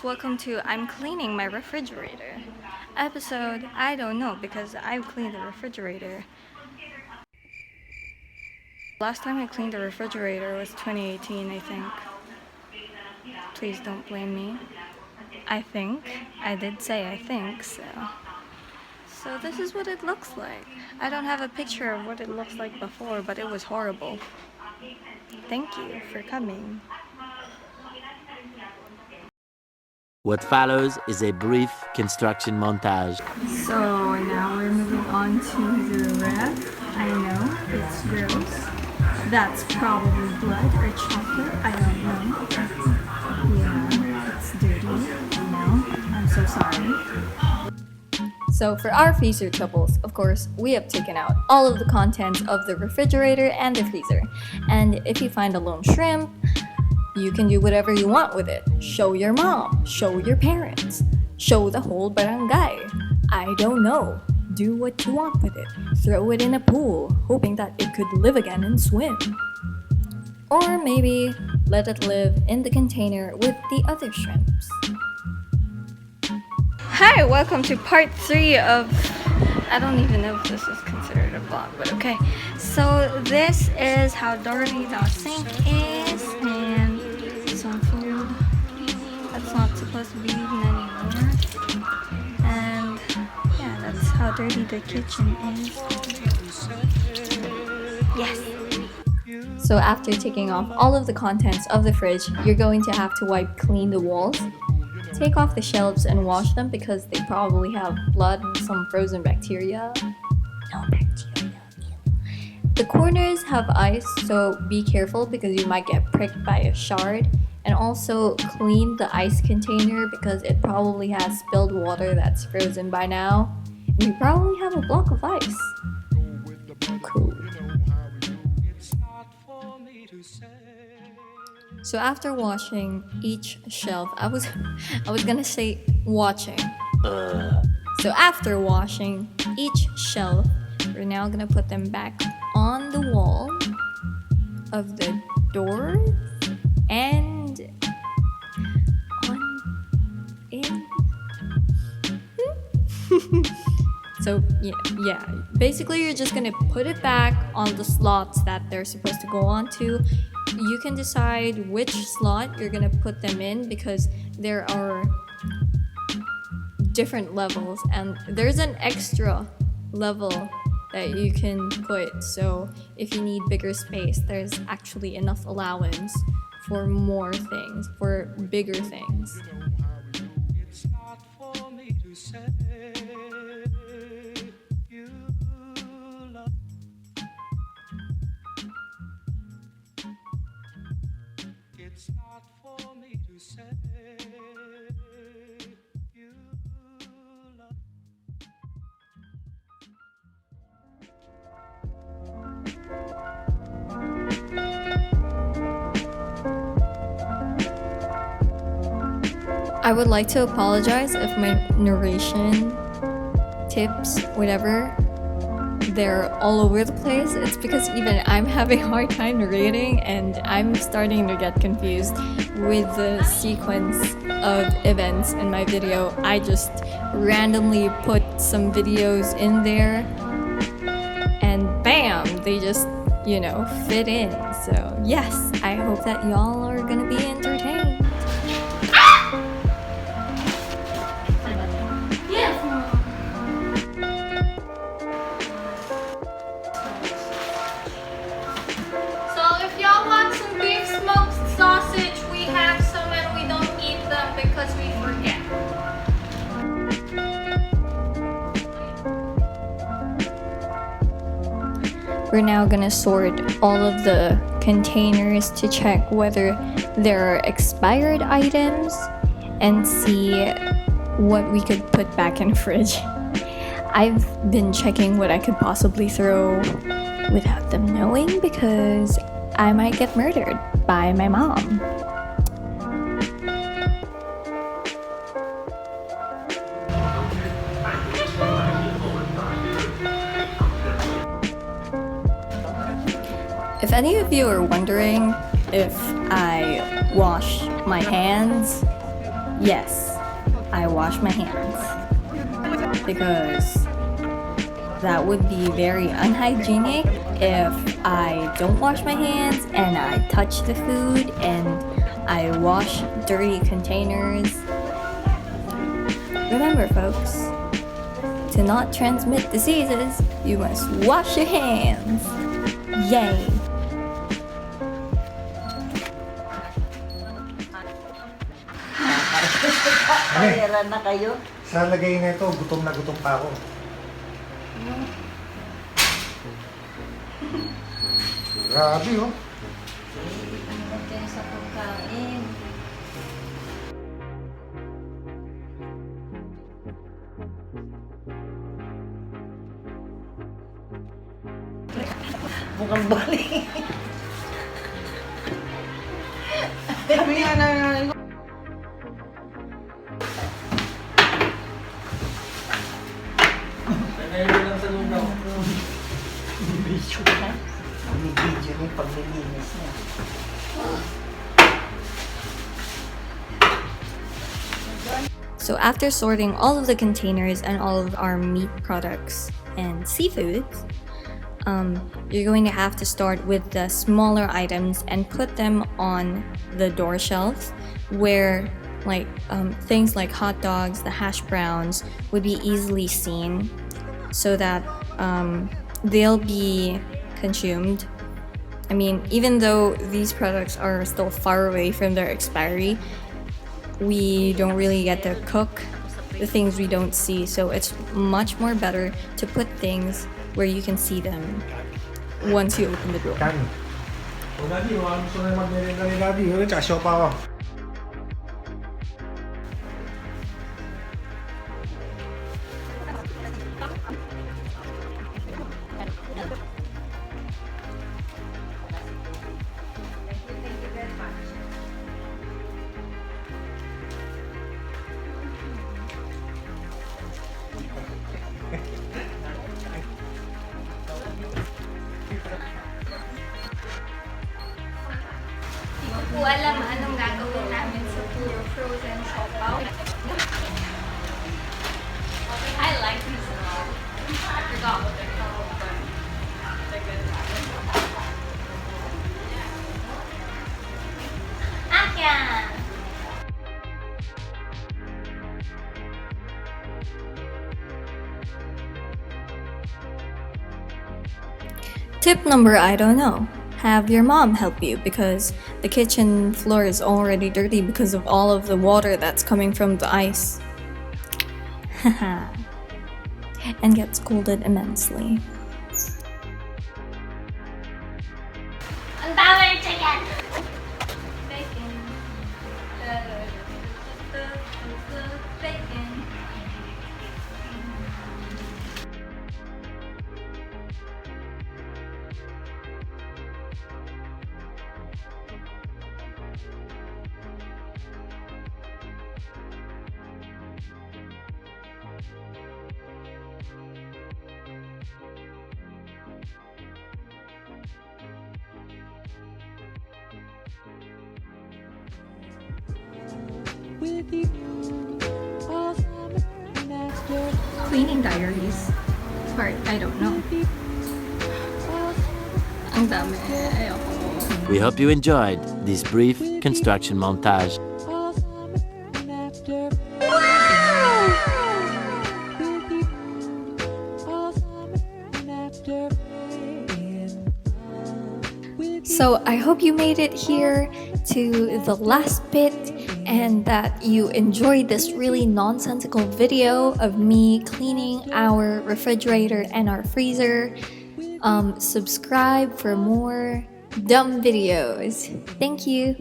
guys, welcome to I'm cleaning my refrigerator. Episode, I don't know because I've cleaned the refrigerator. Last time I cleaned the refrigerator was 2018, I think. Please don't blame me. I think. I did say I think, so. So this is what it looks like. I don't have a picture of what it looks like before, but it was horrible. Thank you for coming. What follows is a brief construction montage. So now we're moving on to the ref. I know, it's gross. That's probably blood or chocolate, I don't know. Yeah, it's dirty, I know. I'm so sorry. So for our freezer troubles, of course, we have taken out all of the contents of the refrigerator and the freezer. And if you find a lone shrimp, you can do whatever you want with it. Show your mom, show your parents, show the whole barangay. I don't know. Do what you want with it. Throw it in a pool, hoping that it could live again and swim. Or maybe let it live in the container with the other shrimps. Hi, welcome to part 3 of... I don't even know if this is considered a vlog, but okay. So this is how dirty the sink is, and some food that's not supposed to be eaten anymore. And yeah, that's how dirty the kitchen is. Yes! So after taking off all of the contents of the fridge, you're going to have to wipe clean the walls. Take off the shelves and wash them because they probably have blood and some frozen bacteria. No bacteria. The corners have ice, so be careful because you might get pricked by a shard. And also clean the ice container because it probably has spilled water that's frozen by now. And you probably have a block of ice. Cool. So after washing each shelf, I was gonna say watching. So after washing each shelf, we're now gonna put them back on the wall of the door and on in. So yeah, basically you're just gonna put it back on the slots that they're supposed to go onto. You can decide which slot you're gonna put them in because there are different levels and there's an extra level that you can put. So if you need bigger space, there's actually enough allowance for more things, for bigger things. I would like to apologize if my narration, tips, whatever, they're all over the place. It's because even I'm having a hard time narrating and I'm starting to get confused with the sequence of events in my video. I just randomly put some videos in there and bam, they just, fit in. So yes, I hope that y'all are gonna be entertained. We're now gonna sort all of the containers to check whether there are expired items and see what we could put back in the fridge. I've been checking what I could possibly throw without them knowing because I might get murdered by my mom. If any of you are wondering if I wash my hands, Yes, I wash my hands because that would be very unhygienic if I don't wash my hands and I touch the food and I wash dirty containers. Remember, folks, to not transmit diseases, you must wash your hands. Yay! Pahira na kayo. Sa lagay na ito, gutom na gutom pa ako. Grabe oh. Tingnan kayo sa pagkain. Mukhang bali. Video na. May video na yung paglilinis niya. So after sorting all of the containers and all of our meat products and seafoods, you're going to have to start with the smaller items and put them on the door shelves where things like hot dogs, the hash browns would be easily seen so that they'll be consumed. I mean, even though these products are still far away from their expiry, we don't really get to cook the things we don't see, so it's much more better to put things where you can see them once you open the door. Kan. O Daddy, gusto na mag-merenda ni Daddy. Tsaka siopa ako. Hindi ko alam anong gagawin namin sa puro frozen siopaw. I like these a lot. I forgot what they're called, but they're good. Ayan! Tip number I don't know. Have your mom help you because the kitchen floor is already dirty because of all of the water that's coming from the ice. And get scolded immensely. Ang dami chicken! Bacon. Bacon. Cleaning diaries. Part, I don't know. Ang dami. Ayoko. We hope you enjoyed this brief construction montage. So I hope you made it here to the last bit and that you enjoyed this really nonsensical video of me cleaning our refrigerator and our freezer. Subscribe for more dumb videos. Thank you.